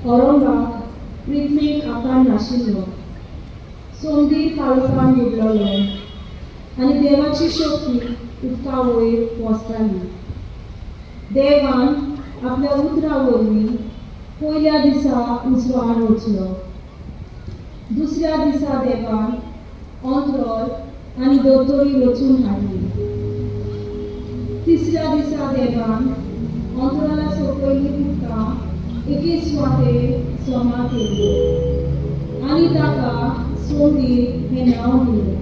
औरंगाबाद पृथ्वीक आकार नाशिल्लो, सोंदी काळोखान बुडलोलो आनी देवाची शक्ती उदका वयर वचताली. देवान आपल्या उतरा वरवीं पयल्या दिसा उजवाड रचलो. दुसऱ्या दिसा देवान अंतरोल आनी दोतोरी रचून हाडली. तिसऱ्या दिसा देवान अंतराला सकयली उदकां एके सुवातेर जमा केली आनी ताका सोंदीर हें नांव दिलें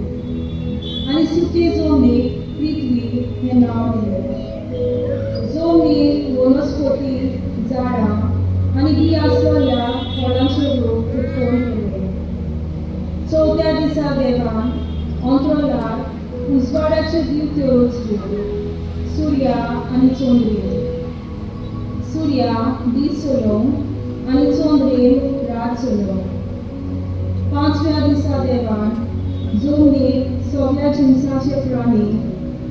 आनी सुके जमनीक पृथ्वी हें नांव दिलें. जमनीक वनस्पती, झाडां आनी बी आसलेल्या फळांचे रोप उत्पन्न केले. चवथ्या दिसा देवान अंतराळार उजवाडाच्यो दिवत्यो रचल्यो, सूर्या आनी चंद्रेर. सूर्या दीस चलोवंक आनी चंद्रेर रात चलोवंक. पांचव्या दिसा देवान जमनीर सगळ्या जिनसाचे प्राणी,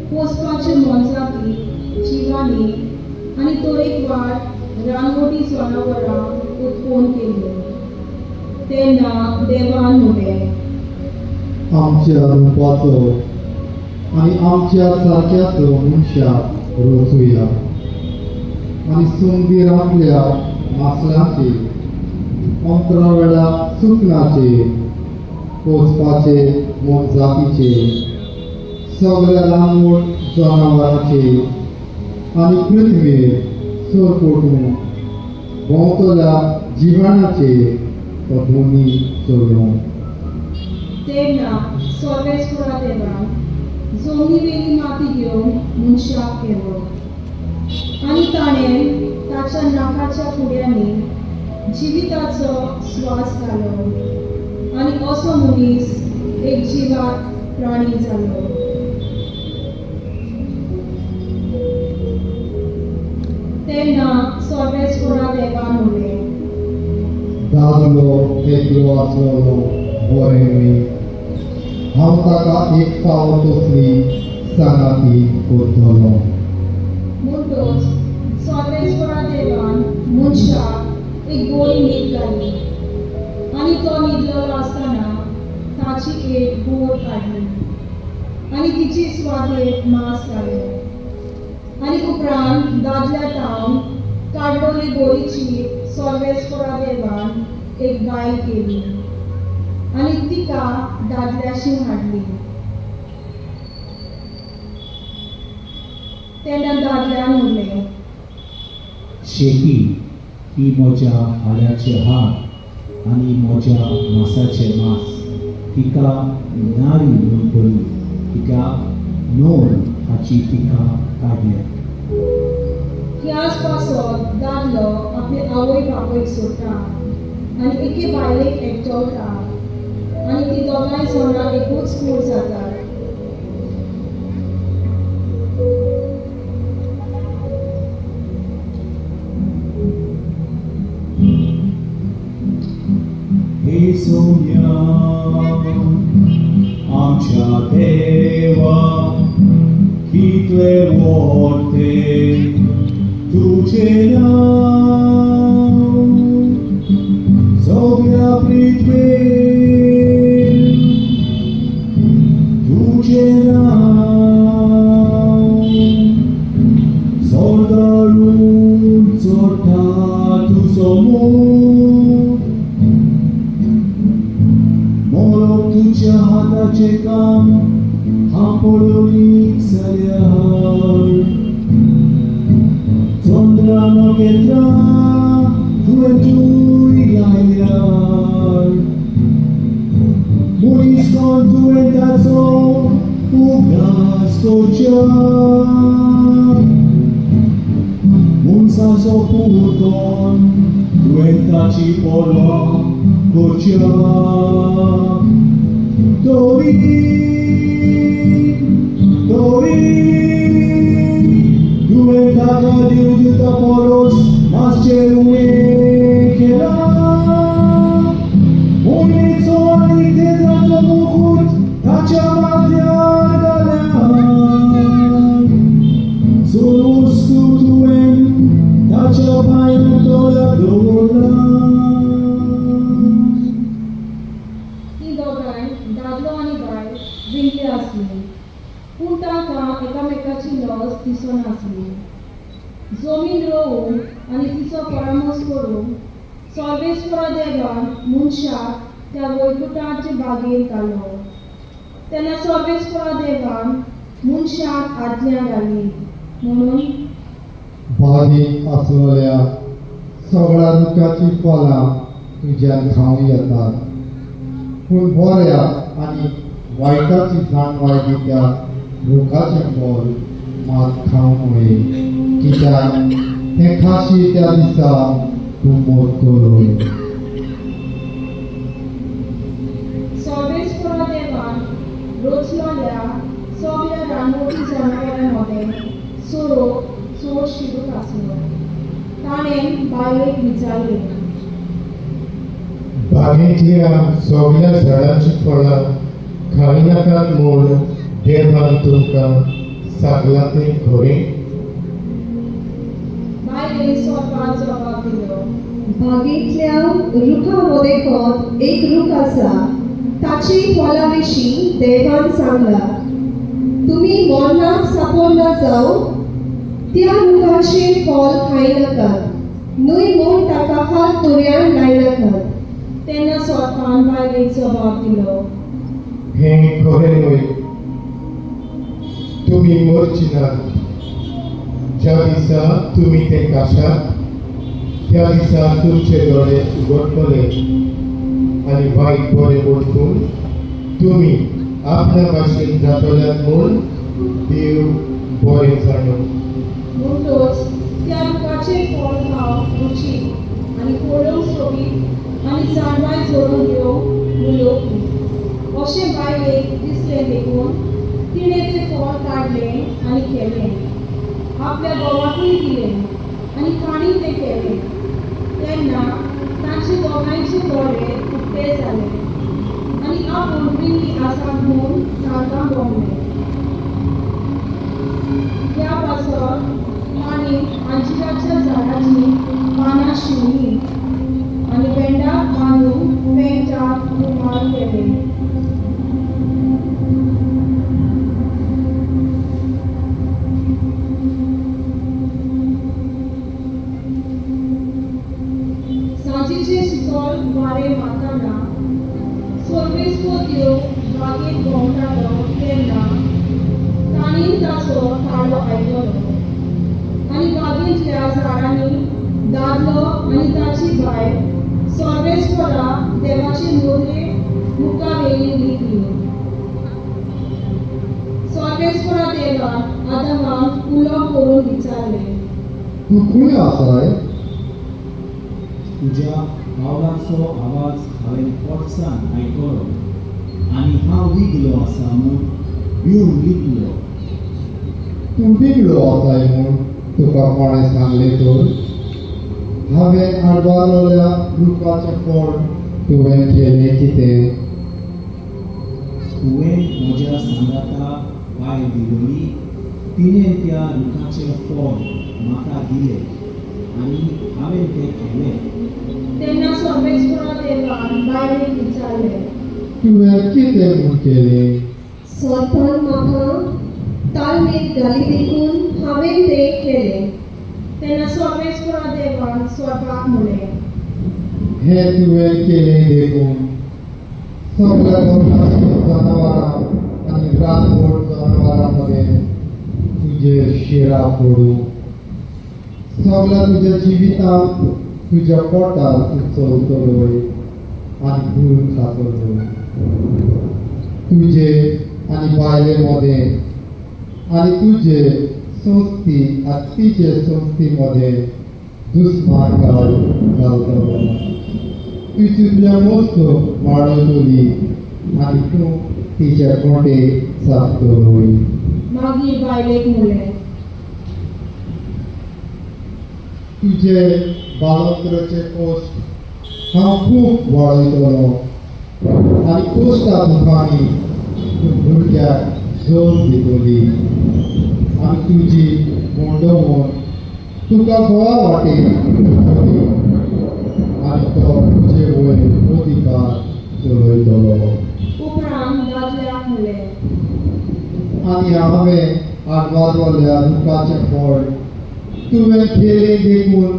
पोसपाचे मनजाती, जिवांनी आनी तरेकवार रानवटी जनावरां उत्पन्न केल्यो. तेन्ना देवान म्हणलें, आमच्या रुपाचो आनी आमच्या सारक्याचो मनशाक रचुया आनी सुंदीरांतल्या मासलांचे, अंतरावेळा सुकनाचे, पोसपाचे मोनजातीचे, सगळ्या रानवट जनावरांचे आनी पृथ्वीर सरपटून भोंवतल्या जिवाणाचे तो दोनी चलोवंक. तेन्ना सर्वेस्परा देवान जमनीवेली माती घेवन मनशाक केलो आनी ताणें ताच्या नाकाच्या फुड्यांनी जिविताचो स्वास घालो आनी असो मनीस एक जिवात प्राणी जालो. तेन्ना सर्वेस्परा देवान म्हणलें, दादलो एकलो आसलोलो बरें न्ही, हांव ताका एक फावट तसली सांगाती करतलों. म्हणटच सर्वेस्परा देवान मनशाक एक बरी न्हीद घाली आनी तो न्हिदलेलो आसतना ताची एक बोट काडली आनी तिची स्वादेक मांस घालें आनी उपरांत दादल्या तावन काडलोली बोडीची सर्वेस्परा देवान एक गाय केली आनी तिका दादल्याशी हाडली. तेन्ना दादल्यान म्हणलें, शेकी ही म्हज्या आल्याचे हाड आनी म्हज्या मांसाचे मांस. तिका नारी म्हणून बरी, तिका नोर हाची तिका काडल्या. ह्याच पासत दादलो आपले आवय बापायक सोडटा आनी एके बायलेक एकटवता आनी ती दोगांय जाणां एकूच कूड जातात. हे सोन्या आमच्या देवा, कितले व्हडले तुझे नाव, सगळ्या पृथ्वीर तुझे नाव. सोदारून चोरता तुजो मोग, मोलोक तुझ्या हाताचे काम हांव पळोवनीक जाल्यार. चंद्रा नखेत्रा तुवें चूय लायल्यार, मनीस कोण तुवें ताचो उगडास करच्या. मनसाचो पुर्तोन तुवें ताची पर्वा करच्या. तरी तुवें ताका दिव दिता परस मातशें उणें केला. मनीचो आनी तेजाचो मुकूट ताच्या माथ्यार घाल्या. सोस्तू तुवें ताच्या पांयां तळ्यार दवरला. लज दिसनासली. जमीन रोवून आनी तिचो परामर्श करून सर्वेस्परा देवान मनशाक त्या वैकुंठाचे बागेंत घालो. तेन्ना सर्वेस्परा देवान मनशाक आज्ञा घाली म्हणून बागेंत आसलेल्या सगळ्या रुखाची फळां तुज्यान खावं येतात, पूण बऱ्या आनी वायटाची जाणवाय दित्या रुखाचें फळ मात खावं नये, कित्याक तें खाशी त्या दिसा तूं मरतलोय. सर्वेस्परा देवान रचलेल्या सगळ्या रानवटी जनावरांमध्ये सोरोप चड शिरूक आसलो. ताणें बायलेक विचारलें, बागेंतल्या सगळ्या झाडांची फळां खाय नाकात म्हूण देवान तुमकां सांगलां तें खरें? बायलेन स्वताक जबाब दिलो, बागेंतल्या रुखां एक रूख आसा, ताची फळां विशीं देवान सांगला, तुमी मरणाक सांपोडना जावं, त्या रुखाचें फळ खायनाकात, न्हय म्हूण ताका हात दोऱ्यान लायनाकात. तेन्ना स्वतान बायलेक जबाब दिलो, हें खरें न्हय, तुमी मरची नात. ज्या दिसा तुमी तें खाशात त्या दिसा तुमचे दोळे उगडटले आनी वायट बरें वळखून तुमी आपल्या भाशेन जातल्यात म्हूण देव बरें जाणो. म्हणटच त्या रुखाचें फळ खावप रुचीक आनी पळोवंक सोबीत आनी जाणवाय जोडून घेवंक उलोवपी अशें बायलेक दिसलें देखून तिणें तें फळ काडलें आनी केलें. आपल्या घोवाकूय दिलें आनी तांणी तें केलें. तेन्ना तांचे दोगांयचे दोळे उक्ते जाले आनी आपूण पिल्ली आसात म्हूण सांगपाक भोंवले. त्या पासत तांणी अंजिराच्या झाडाची पानां शिंवलीं आनी बेंडाक बांदून पेंटाक रुमाल केले. सांजेचे शीतल वारें व्हाताना सर्वेस्पर देव बागेंत भोंवतालो तेन्ना तांणी ताचो ताळो आयकलो आनी बागेंतल्या झाडांनी दादलो आनी ताची बायल सर्वेस्परा देवाचे नदरे मुखावेली लिपली. सर्वेस्परा देवान आदमाक उलो करून विचारलें, तूं खंय आसाय? तुज्या पावलाचो आवाज हांवें पोरसां आयकलो आनी हांव विगलो आसा म्हूण भिवन लिपलो. तूं बिगडो आसाय म्हूण तुका कोणें सांगलें तर? हांवें आडवारलेल्या रुखाचें फळ तुवें केलें कितें? तुवें म्हज्या सांगाता पांय दिलोली, तिणें त्या रुखाचें फळ म्हाका दिलें आनी हांवें तें केलें. तेन्ना सर्वेस्परा देवान बायलेक विचारलें, तुवें कितें म्हूण केलें? स्वतान म्हाका ताळमेत घाली देखून हांवें तें केलें. तेन्ना सर्वेस्परा देवान स्वताक म्हणलें, हें तुवें केलें देखून सगळ्या लोकांची जनावरां आनी रानवट जनावरां मदें तुजेर शिरां पडूं. सगळ्या तुज्या जिवितांत तुज्या पोटार तूं चलतलोय आनी दूर खातलोय. तुजे आनी बायले मदें आनी तुजे संस्ती आनी तिचे संस्ती मदें दुस्मार्गार घालतलो. ती तुज्या वस्तू वाडयतली आनी तूं तिचे गोटे चापतलोय. मागीर बायलेक म्हणलें, तुजे बाळंतराचे कोश्ट हांव खूब वाडयतलो आनी कोश्टा दुखांनी तूं भुरग्याक जोर दितली आनी तुजी मोंडवण तुका गोवा वाटेन व्हरतली आनी तो तुजे वयर अधिकार चलयतलो. उपरांत दादल्याक म्हणलें, आनी हांवें आडवारवल्या रुखाचे फळ तुवें केलें देखून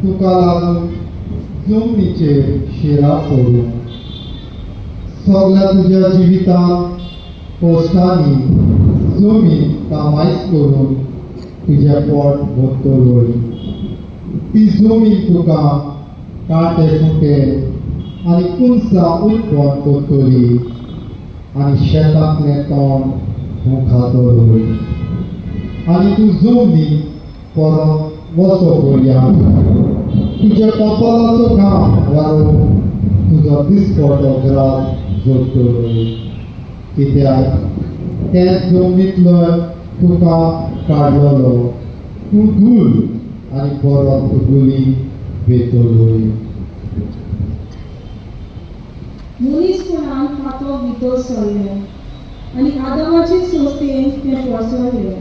तुका लागून जमनीचेर शिरां पडून सगळ्या तुज्या जिवितांत कश्टांनी जमीन कामायच करून तुजें पोट भरतलोय ती जमीन तुका कांटे फुटे आनी कुणसां उत्पन्न करतली आनी शेतांतलें तोंड तूं खातलोय आनी तूं जमनी परत वचो पर्यांत तुज्या कपालाचो घाम वारून तुजो दिसपटो ग्रास जोडटलोय कित्याक ते जमनींतलो तुका काडलेलो तूं धूल आनी परत धुली बेतलोय मनीसपणान हातो भितर सरले आनी आदामाचे संस्थेन ते पसरले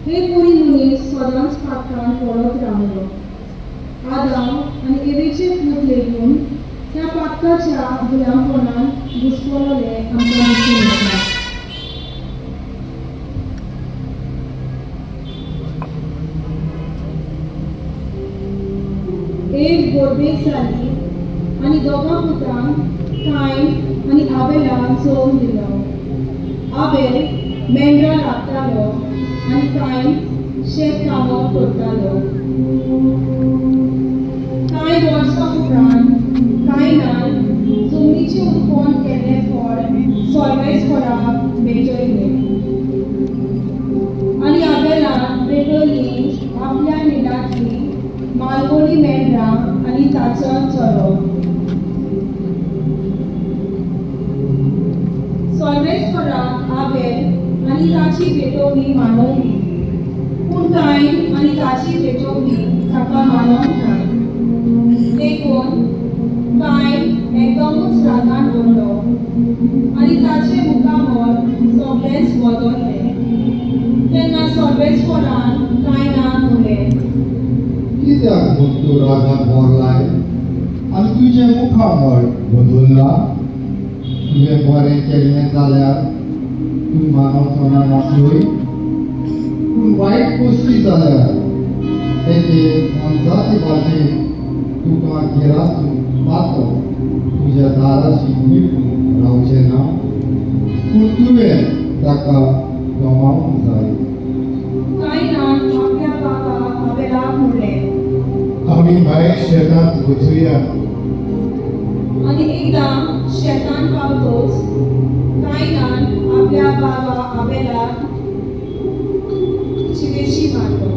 हे कोणी मनीस सदांच पातकान पडत रावलो आदाम आनी एवेचे पूत लेगून त्या पातकाच्या गुलामपणान घुसपलोले आमकां दिसून येता एक गोडबेक जाली आनी दोगां पुतांक कायन आनी आबेलाक चोवून दिलो आबेल मेंढरां राखतालो आनी कायन शेत कामो करतालो कांय वर्सां उपरांत कायनान जमनीचें उत्पन्न केल्लें फळ सर्वेस्पराक भेटयलें आनी आबेलान भेटयली आपल्या निडांतली मालवणी मेंढरां आनी ताचो चलो सर्वेस्पराक आबेल आनी ताची भेटोवणी मानवली पूण कायन आनी ताची भेटोवणी ताका मानवंक ना देखून कायन एकदमूच रागान उरलो आनी ताचे मुखामोल सगळेंच बदललें तेन्ना सर्वेस्परान कायनाक म्हणलें कित्याक म्हूण तूं रागान भरलाय आनी तुजें मुखामळ बदलला तुवें बरें केल्लें जाल्यार तूं मानवचो ना नासलोय पूण वायट गोश्टी जाल्यार तेचे मनजाची भाजी तुका गिरासून मातो तुज्या दाराशी निपून रावचें ना पूण तुवें ताका गमावूंक जाय कायनान आपल्या बाबा आबेलाक म्हणलें आमी भायर शेतांत वचुया आनी एकदां शेतान पावतोच कायनान आपल्या बाबा आबेलाक शिवेशी मारलो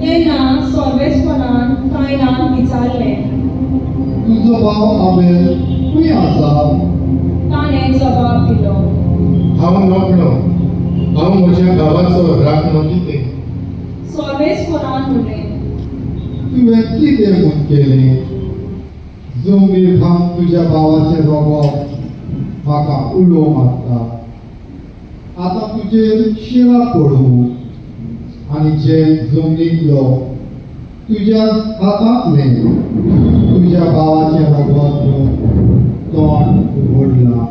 तेन्ना सर्वेस्परान कायनाक विचारलें तुजो भाव आबेल खंय आसा ताणें जबाब दिलो हांव नकळो हांव म्हज्या गांवाचो राखणो कितें सर्वेस्परान म्हणलें तुवें कितें म्हूण केलें जमनीर घाम तुज्या भावाचें रगत म्हाका उलो मारता आतां तुजेर शिरां पडूं आनी जें जमनींतलो तुज्या हातांतलें तुज्या भावाचें रगत घेवन तोंड उगडलां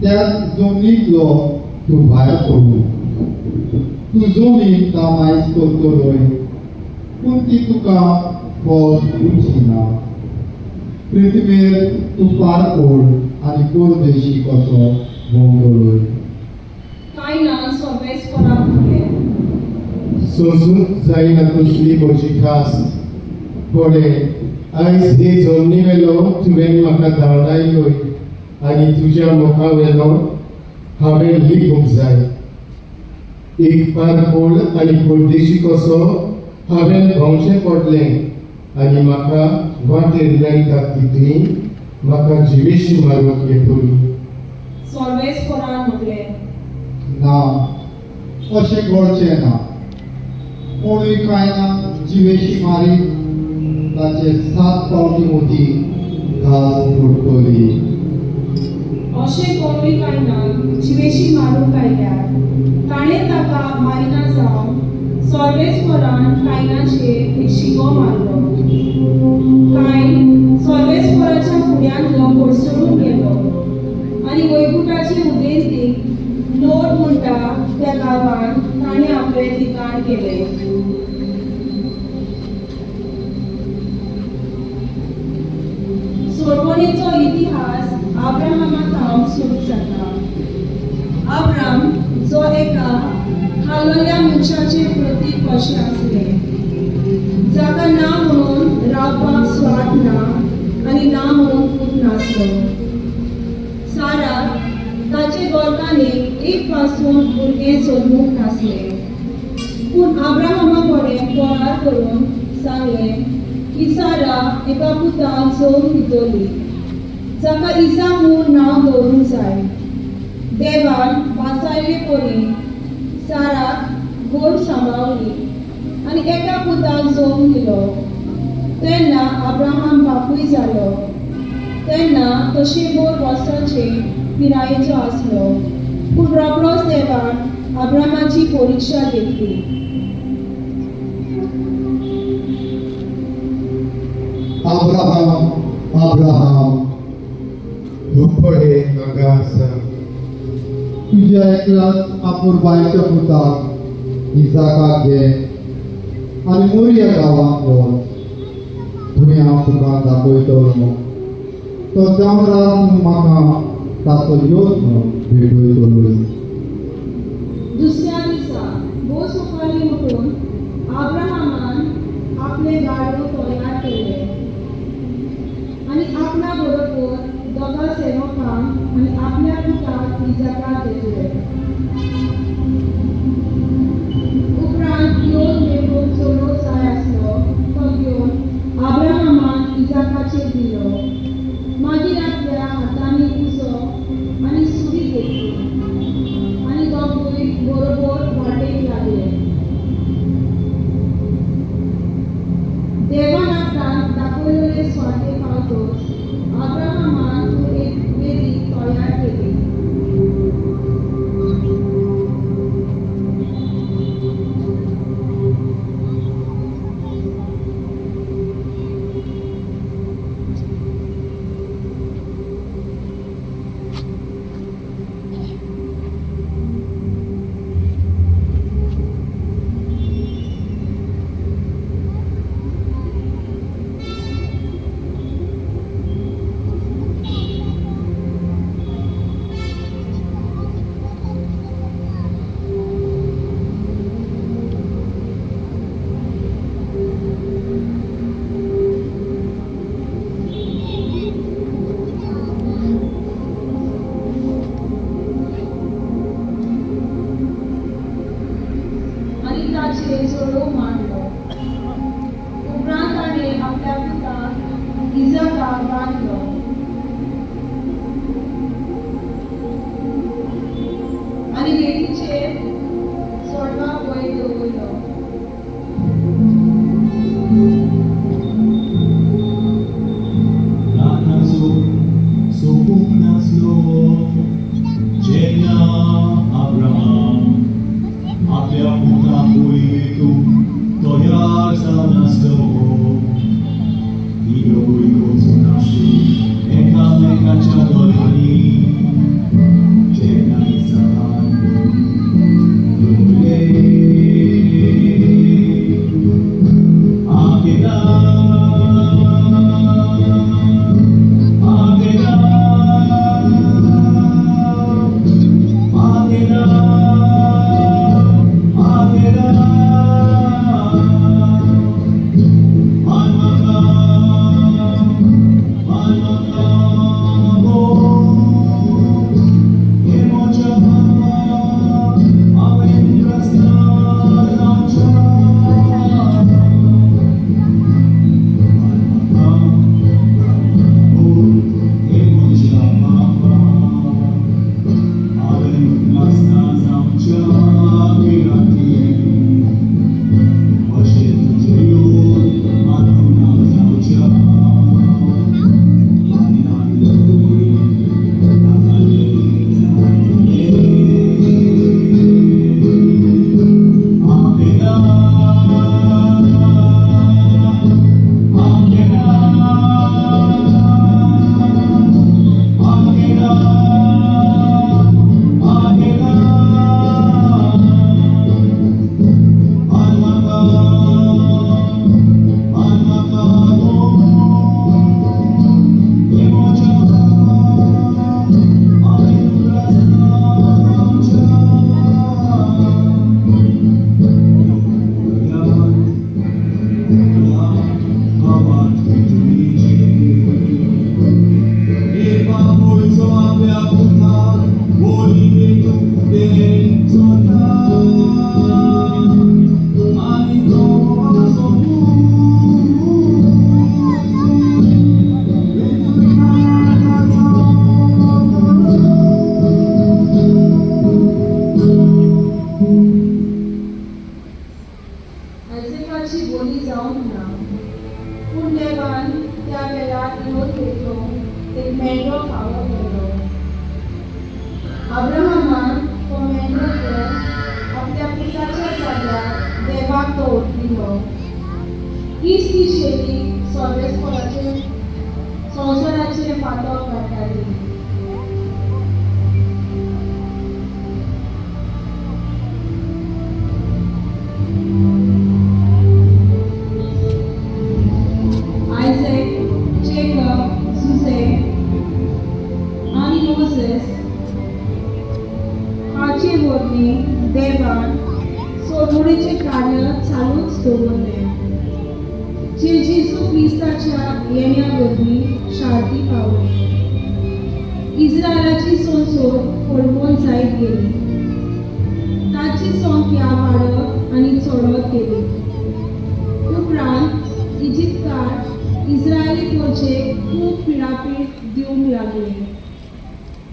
त्याच जमनींतलो तूं भायर पडूं तूं जमीन कामायज करतलोय पूण ती तुका फळ दिवची ना पृथ्वीर तूं पारकोड आनी परदेशी कसो भोंवतलोय कायनान सर्वेस्पराक म्हणलें सोसूंक जायना तसली म्हजी खास कोणे आयज हे जमनी वेलो तुवें म्हाका धांवडायलोय आनी तुज्या मुखा वेलो हांवें लिपूंक जाय एक पारकोड आनी परदेशी कसो हांवें भोंवचें पडलें आनी म्हाका वाटेर लायतात तितली म्हाका जिवेशी मारूंक येतली सर्वेस्परान म्हणलें ना अशें घडचें ना कोणूय कांय ना जिवेशी मारी ताचे 7 पावटी मोठी घास फुटतली अशें कोणूय कायनान जिवेशी मारूंक आयल्यार ताणें ताका मारिना जावन सर्वेस्परान कायनाचेर एक शिगो मारलो कायन सर्वेस्पराच्या फुड्यांतलो पडसळून गेलो आनी वैकुंठाची उदेंती लोट म्हणटा त्या गांवांत ताणें आपलें ठिकाण केलें. सोडवणेचो इतिहास आब्राहामाक सुरू जाता. आब्राम जो एका हाललेल्या मनशाचे प्रतीक कशें आसलें, जाका ना म्हणून रावपाक स्वाद ना आनी ना म्हणून पूत नासलो. सारा ताचे गोरकांनी एक पासून भुरगें जल्मूंक नासलें, पूण आब्राहामा कडेन करार करून सांगलें की सारा एका पुताक जोड दितली, जाका इसाक म्हूण नांव दवरूंक जाय. देवान वाचायले परी साराक गोड सांबाळली आनी एका पुताक जल्म दिलो. तेन्ना आब्राहाम बापूय जालो. तेन्ना तशे बोर वर्सांचे पिरायेचो आसलो, पूण रोखडोच देवान आब्राहामाची परिक्षा घेतली. अब्राहम, अब्राहम, दुप्पडे हांगा आसा. तुझ्या एकल्याच अपुरबायच्या पुताक इसाकाक घे आनी मोरिया गांवांत वच. थंय हांव तुका दाखयतलो. तो जामरान म्हाका ताचो योद्म भेटयतलो. दुसऱ्या दिसा भोव सकाळीं उठून आब्राहामान आपले गाडो तयार केले आनी आपणा बरोबर दोगा सेवकांक आनी आपल्या पुताक इसाकाक घेतले. उपरांत योद मेळून चलोव जाय आसलो तो घेवन आब्राहामान इसाकाचेर दिलो. मागीर आपल्या हातांनी उजो आनी सुरी घेतली आनी दोगूय बरोबर वाटेक लागले. देवान आपणाक दाखयलेले स्वाटे पावतच आब्राहामान एक वेदी तयार केली. आनी ताचेर चलोव मांडलो. उपरांत ताणें आपल्या पुताक इसाकाक बांदलो आनी वेदीचेर सोडपाक वयर दवरलो. रानाचो सोपूंक नासलो जेन्ना आब्राहाम आपल्या पुताक बळी दिवंक तयार जानासलो. ही दोगूय वचून आसली एकामेकाच्या दोळ्यांनी. जेन्ना इसाकान दवरले आगेला आगेला मेंढरो खावप गेलो. अब्राहमान तो मेंढरो घेवन आपल्या पुताच्या जाग्यार देवाक दवरलो. हीच ती शेती सर्वेस्पराचे संवसाराचे पातळ काडटाली. Isaac, Jacob, Suze, आणि मोसेस हाचे वरवीं देवान सोडवणेचे कार्य चालूच दवरले. जे जेजू क्रिस्ताच्या येण्या वरवीं शांती पावली. इस्रायलाची संसद फळवून जायत गेली. ताची संख्या वाडत आनी चडत गेली. उपरांत इजिप्ताक इस्रायली पोरचे खूब पिडापीड दिवंक लागले.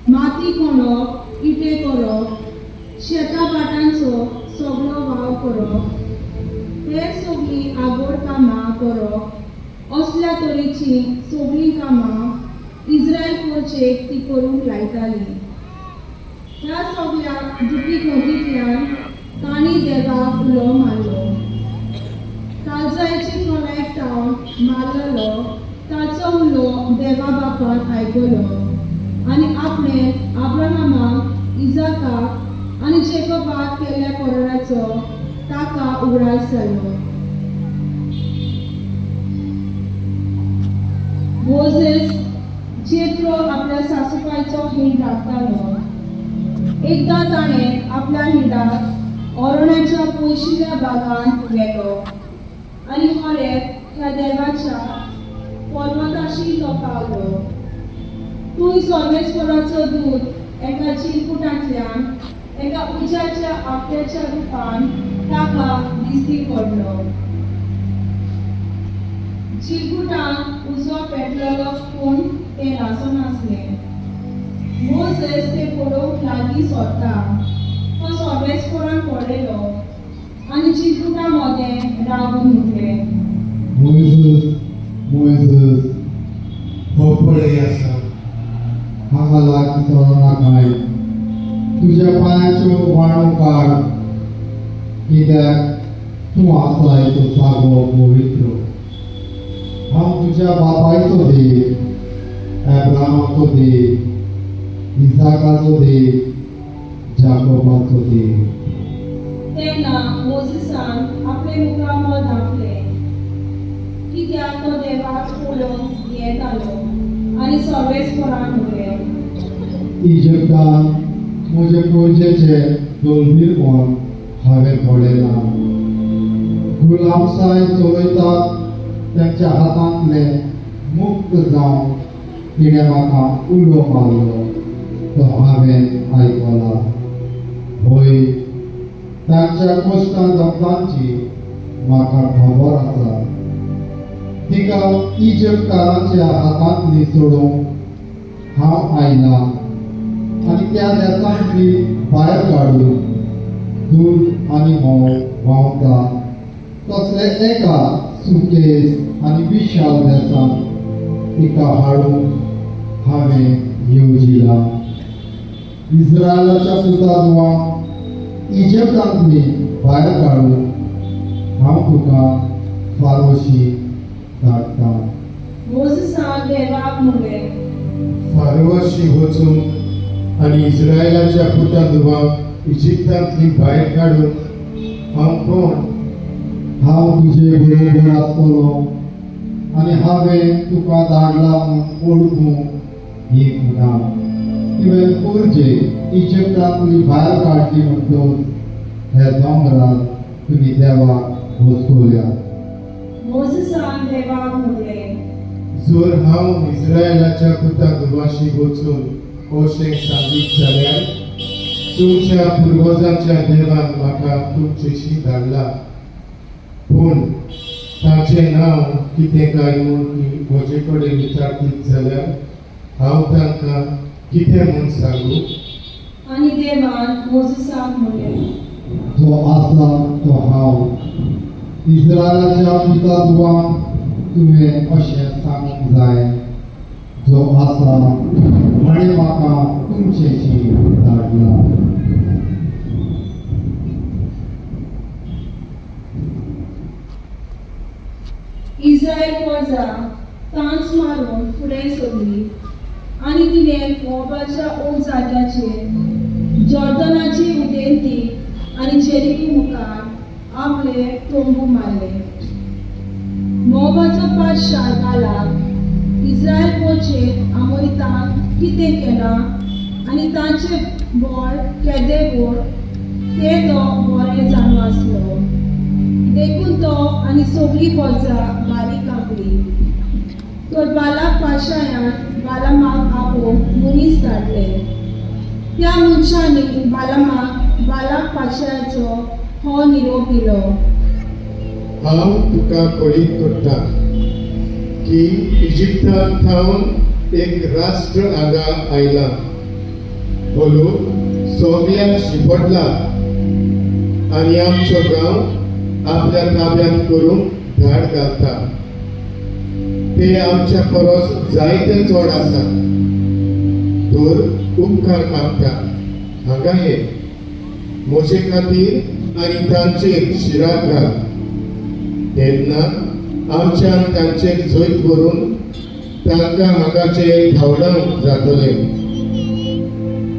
माती खणप, इटे करप, शेता बाटांचो सगळो वाव करप, हेर सगळीं आगोड कामां करप, असल्या तरेची सगळीं कामां इस्रायल पोरचेक ती करूंक लायताली. ह्या सगळ्या दुखी गतींतल्यान तांणी देवाक उलो मारलो. काळजायेची कलेक्टावन मारलेलो ताचो उलो देवा बापान आयकलो आनी आपणें अब्राहमाक, इजाकाक आनी जेकोबाक केल्ल्या कराराचो ताका उगडास जालो. मोसेस जेत्रो आपल्या सासूबाईचो हिंड राखतालो. एकदां ताणें आपल्या हिंडाक अरण्याच्या पयशिल्ल्या भागांत व्हेलो आनी हरेक ह्या देवाच्या पर्वताशी तो पावलो. थंय सर्वेस्पराचो दूत एका चिरकुटांतल्यान एका उज्याच्या आपल्याच्या रुपान ताका दिश्टी पडलो. चिरकुटान उजो पेटलेलो पूण तें नासनासलें. मोसेस तें पळोवंक लागीं सरता. तो सर्वेस्परान पळयलो आनी चिरकुटा मदें रावून उठलें. मोइसेस, मोइसेस, हो पळय आसा. हांगा लागीं चलना काय. तुज्या पांयाच्यो वाळू काड, कित्याक तूं आसाय तो जागो पवित्र. हांव तुज्या बापायचो देव, अब्राहमाचो देव, इसाकाचो देव, जाकोबाचो देव. तेन्ना मोसेसान आपले मुखार धांपले, कित्याक तो देवाक पळोवंक येतालो आनी सर्वेस्परान उरलें. इजिप्तान म्हजे पयजेचे दोलबीरपण हांवें पळयलां. गुलामसाय चलयतात तांच्या हातांतले मुक्त जावन तिणें म्हाका उलो मारलो तो हांवें आयकला. होय, तांच्या कश्टां जमतांची म्हाका खबर आसा. तिका इजिप्तकारांच्या हातांतली सोडूंक हांव आयलां आनी त्या देशांतली भायर काडून दूद आनी मोव व्हांवता तसले एका सुकेस आनी विशाल देशांत तिका हाडूंक हांवें येवजिलां. इस्रायलाच्या पुतांवांक इजिप्तांतली भायर काडून हांव तुका फारोशी धाडटां. मोसेसान देवाक म्हणलें, फारोवाशी वचून आनी इस्रायलाच्या पुतांदुवांक इजिप्तांतली भायर काडून हांव कोण? हांव तुजे बरोबर आसतलो आनी हांवें तुका धाडला म्हूण ओळखूंक ही पुना. तुवें पुरजे इजिप्तांतली भायर काडची म्हणटच हे दोंगरार तुमी देवाक घोस्कल्या. मोसेसान देवाक म्हणलें, जर हांव इस्रायलाच्या पुतांदुवाशी वचून अशें सांगीत जाल्यार तुमच्या पुर्वजांच्या देवान म्हाका तुमचेशी धाडला. पूण ताचें नांव कितें काय म्हूण ती म्हजे कडेन विचारतीत जाल्यार हांव तांकां कितें म्हूण सांगू? आनी देवान मोसेसाक म्हणलें, जो आसा तो हांव. इस्रायलाच्या पुतांदुवांक तुवें अशें सांगूंक जाय, जो जो आसा ताणें म्हाका तुमचेशी धाडला. इस्रायल फौजा तांच मारून फुडें सरली आनी तिणें मोवाबाच्या ओग जाग्याचेर जॉर्दनाची उदेंती आनी जेरिको मुखार आपले तोंबू मारले. मोवाबाचो पादशाह बालाक इस्रायल फौजेक आमोरितांक कितें केलां आनी तांचे बळ केदें गोड तें तो बरें जाणू आसलो. देखून तो आनी सगळी फौजा बारीक कापली. तर बालाक पादशायान बालामाक आपोवंक मनीस धाडले. त्या मनशांनी बालामाक बालाक पादशायाचो हो निरोप दिलो. हांव तुका कळीत करता की इजिप्तांत थावन एक राष्ट्र हांगा आयला. हो लोक सगळ्यांक शिपडला आनी आमचो गांव आपल्या ताब्यांत करूंक धाड घालता. ते आमच्या परस जायते चड आसा. तर उपकार मागता हांगा ये, म्हजे खातीर आनी तांचेर शिराक घाल. तेन्ना आमच्यान तांचेर जैत करून तांकां हांगाचे धांवडावंक जातलें.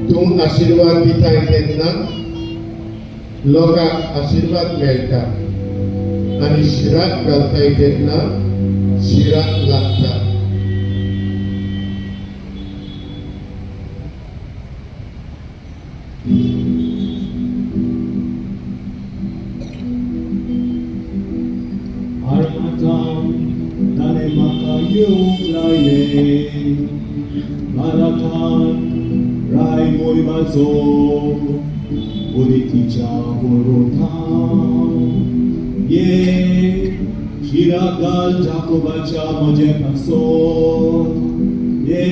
तूं आशिर्वाद दिताय तेन्ना लोकांक आशिर्वाद मेळटा आनी शिराक घालताय तेन्ना शिराक लागता. ताणें म्हाका येवंक लायलें. भारतांत राय मोहिमाचो उदेतीच्या वरोथांत ये शिराक घाल जाकोबाच्या म्हजे पासोर. ये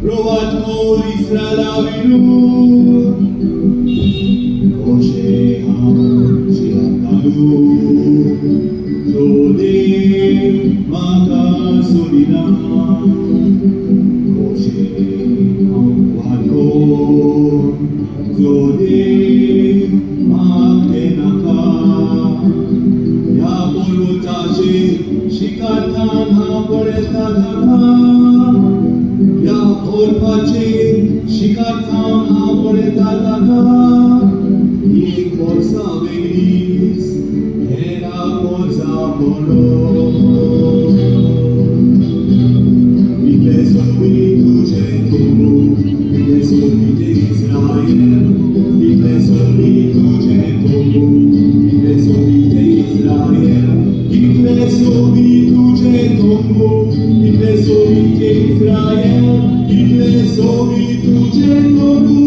रोवात कोल इस्रायला विरुद्ध अशें हांव शिराक घालूं जो देव म्हाका सोडिना. अशें हांव वालोर जो देव म्हाका नाका. ह्या पर्वताचेर शिकार्थान हांव पळयता ताका. ह्या पर्वताचेर शिकार्थान हांव पळयता ताका. एक वर्सा वेगळीच हेरा वर्सा बरो. इतले सोबी तुजे तोंबू, इतले सोबी ते इस्रायल. इतले सोबी तुजे तोंबू, इतले सोबी ते इस्रायल. इतले सोबी तुजे तोंबू, इतले सोबी ते इस्रायल. इतले सोबी तुजे तोंबू,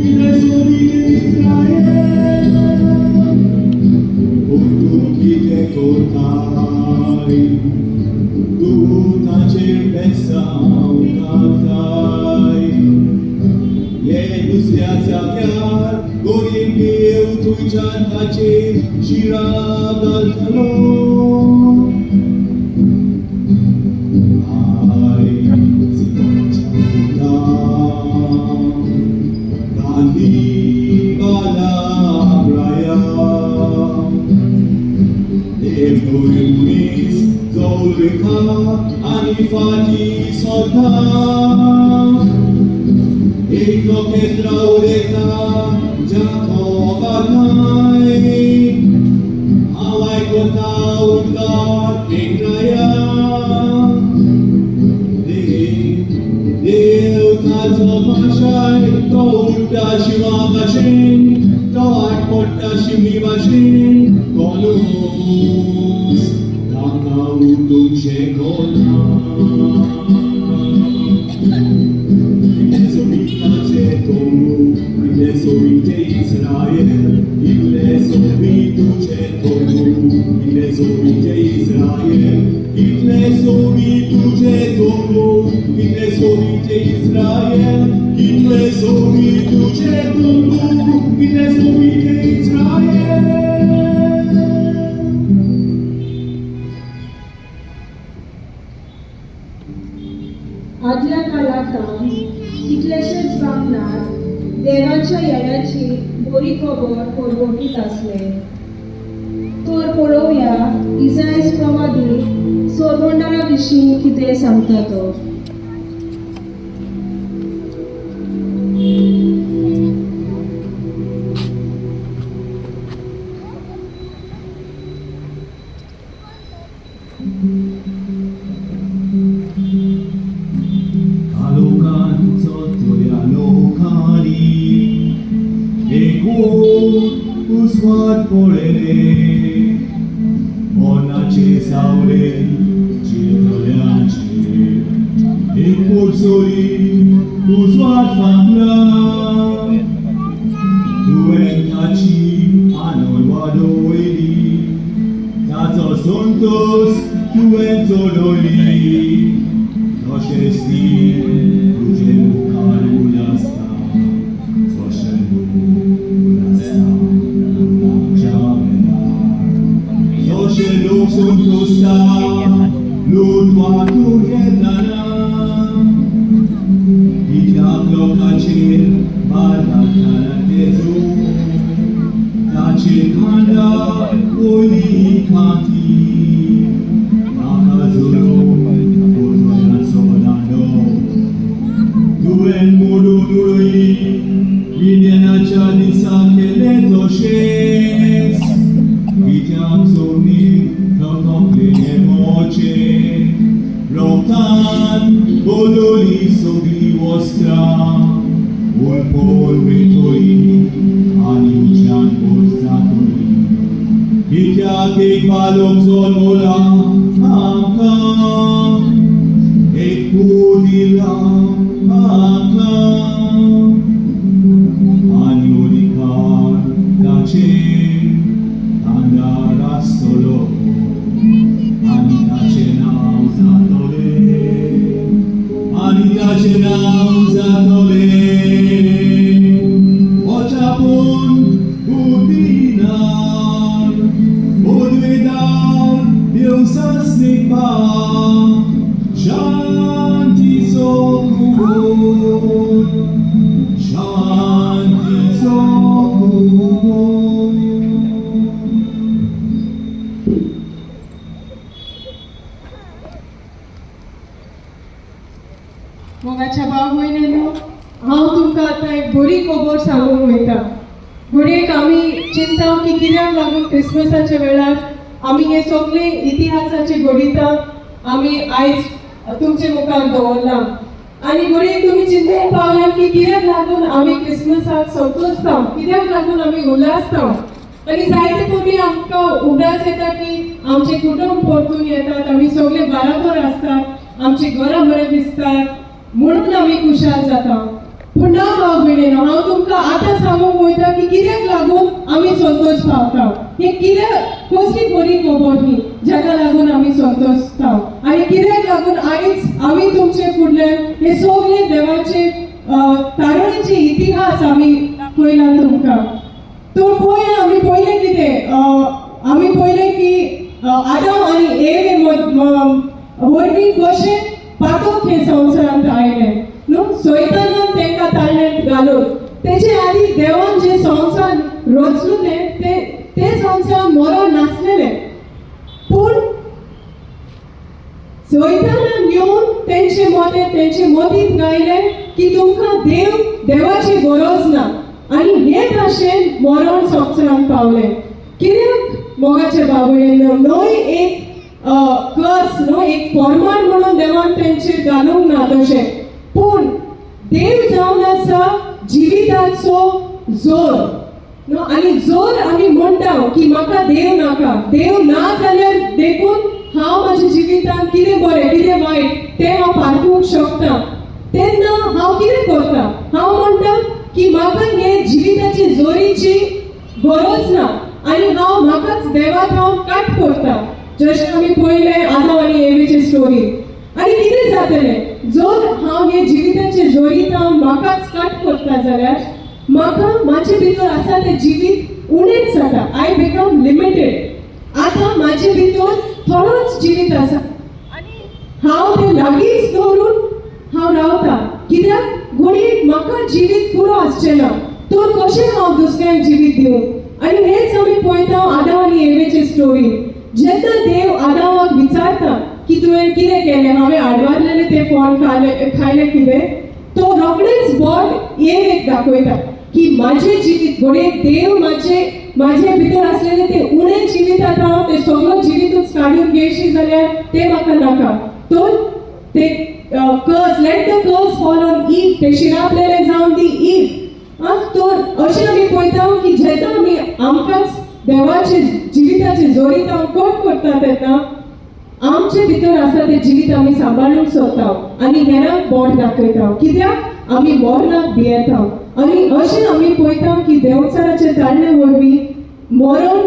इतले सोबी ते इस्रायल. तूं कितें कोरताय, तूं ताचेर बेसांव घालताय. हे दुसऱ्या जाग्यार गोंयेक देव तुज्यान ताचेर शिराक घालतलो. गांधी बाला राया देव मनीस जवळ रेखा आनी फाटी सोदता. एक नखेत्र उडयता जाकोबाकाय. हांव आयकता उदकांत एक राया. देव ताचो भाशाय तो उडटा शिवा भाशेन. तो आट पडटा शिमी भाशेन. कोलूस ताका उडूंक शेकोना. इतले सोबी ताचे तोंबू, इतले सोबी ते इस्रायल. इतले सोबी तुजे तोंबू, इतले सोबी ते इस्रायल. इतले सोबी तुजे तोंबू, इतले सोबी ते इस्रायल. इतले सोबी तुजे तोंबू, इतले सोबी ते इस्रायल. आदल्या काळांत कितलेशेच बामणांत देवाच्या येण्याची बरी खबर परगटीत आसले. तर पळोवया इसायास प्रवादी सोरवंडारा विशीं कितें सांगता तो. आलोकांचो तुया लोकांनी एकूण उस्वाद पळयले. मोनाचे सावळे चिरतल्यांचेर एक पोरसोरी उजवाड फांकला. दुयेंताची आनंद वाडोयली, ताचो संतोष तुवें चडोयली. तशेंच ती तुजे मुखार उलासता, तशें उलासता उलाच्या वेळार. तशें लोक संतोषता लूट वाटून येताना. कित्याक लोकांचेर बार घालताना तेजू, ताचे खांदा पयली खांती. नाका जुलो पोरयाचो दांडो, तुवें मोडून उडयली. विज्ञानाच्या दिसा केले तशेंच, कित्याक सोडली थकलेले मोचे. रोगतान बदलली सगळी वस्त्रां, उलपोल वेतोळी आनी उज्यान बोट जातोळी. कित्याक एक बालक जल्मला आमकां, एक पूत दिला आमकां. आनी अधिकार ताचेर अंधार आसतलो, आनी ताचें नांव जातलें, आनी ताचें नांव जातलें वचापून बुद्धिदार, उद्वेदार, देवसस्निग्धा, शांतीचो खुबोर, शांतीचो खुबोर. मोगाच्या भाव भयणींनो, हांव तुमकां आतां एक बरी खबर सांगूंक वयता. घडयेक आमी चिंता की कित्याक लागून क्रिसमसाच्या वेळार आमी हे सगळे इतिहासाचे घडिता आमी आयज तुमचे मुखार दवरला. आनी घडयेक तुमी चिंतूंक पावल्या की कित्याक लागून आमी क्रिसमसाक संतोशता, कित्याक लागून आमी उल्हासता. आनी जायते फावटी आमकां उगडास येता की आमचे कुटुंब परतून येतात, आमी सगळे बाराबर आसतात, आमची घरां बरें दिसतात, म्हणून आमी खुशाल जाता. पूण ना भाव भयणींनो, हांव तुमकां आतां सांगूंक वयता की कित्याक लागून आमी संतोश पावता. हे कित्याक कसली बरी खबर ही जाका लागून आमी संतोशता. आनी कित्याक लागून आयज आमी तुमचे फुडल्यान हे सगळे देवाचे तारुणीचे इतिहास आमी पळयला तुमकां. तो पळय आमी पयलें कितें आमी पयलें की आदम आनी एव वर्गी कशे पातोक हे संवसारांत आयले न्हू. सैतानान तांकां ताळ्यात घालून तेचे आदी देवान जे संवसार रचलेले ते संवसार मरण नासलेले. पूण सैतानान येवन तेंचे मतींत गायले की तुमकां देवाची गरज ना, आनी हे भाशेन मरण संवसारांत पावले. कित्याक मोगाचे बाबळेन न्हय एक कस न्हू एक फॉर्माट म्हणून देवान तेंचेर घालूंक ना तशें. पूण देव जावन आसा जिविताचो जोर न्हू. आनी जोर आमी म्हणटा की म्हाका देव नाका, देव ना जाल्यार देखून हांव म्हाज्या जिवितांत कितें बरें कितें वायट तें हांव पारखूंक शकता. तेन्ना हांव कितें करता, हांव म्हणटा की म्हाका हे जिविताची जोरीची गरज ना आनी हांव म्हाकाच देवाक हांव काट करता. जशें आमी पळयलें आदम आनी एवेची स्टोरी. आनी कितें जातलें जर हांव हे जिविताचे जोरीत हांव म्हाकाच काट करता जाल्यार म्हाका म्हाजे भितर आसा तें जिवीत उणेंच जाता. I become limited. आतां म्हाजे भितर थोडोच जिवीत आसा आनी हांव तें लागींच दवरून म्हाका जिवीत पुरो आसचें ना तर कशें हांव दुसऱ्यांक जिवीत दिवं. आनी हेच आमी पळयता आदाम आनी एवेचे स्टोरी. जेन्ना देव आदामाक विचारता की तुवें कितें केलें, हांवें आडवारलेलें तें फळ खायलें कितें, तो रोखडेच बोट एवेक दाखयता की म्हाजें जिवीत घडये देव म्हाजे भितर आसलेलें तें उणें जिवीत आतां हांव तें सगळं जिवीतूच काडून घेयशी जाल्यार तें म्हाका नाका. तर ते curse, let the curse fall on Eve, ते शिरापलेले जावन ती ईव. तर अशें आमी पळयता की जेन्ना आमी आमकांच देवाचे जिविताचे जोरीत हांव कट करता तेन्ना आमचे भितर आसा तें जिवीत आमी सांबाळूंक सोदता आनी हेरांक बोट दाखयता. कित्याक आमी मरणाक भियेता. आनी अशें आमी पळयता की देंवचाराचे धाडणे वरवीं मरण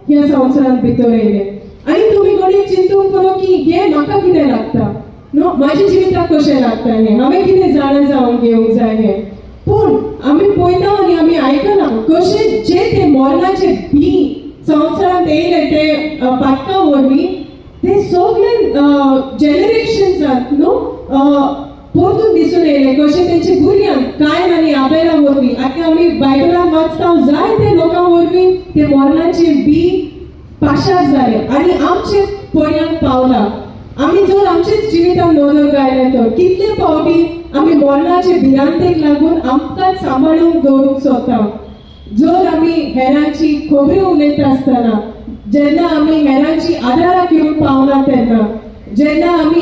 ह्या संवसारांत भितर येयलें. आनी तुमी कोणी चिंतूंक करो की हें म्हाका कितें लागता न्हू, म्हाज्या जिविताक कशें लागता हें, हांवें कितें जाणा जावंक घेवंक जाय हें. पूण आमी पळयता आनी आमी आयकना कशें जे ते मरणाचे बी संवसारांत येयले ते पातका वरवीं ते सगळे जनरेशन्सांत न्हू परतून दिसून येयले. कशें तेंचे भुरग्यांक कायन आनी आबेला वरवीं आतां आमी बायबलांत वाचता जायते लोकां वरवीं ते मरणाचे बी पाशार जाले आनी आमचे पर्यंत पावला. आमी जर आमचेच जिवितांत नदर गायलें तर कितले फावटी आमी मरणाचे भिरांतेक लागून आमकांच सांबाळून दवरूंक सोदता. जर आमी हेरांची खबऱ्यो उलयता आसतना, जेन्ना आमी हेरांची आदाराक येवंक पावना तेन्ना, जेन्ना आमी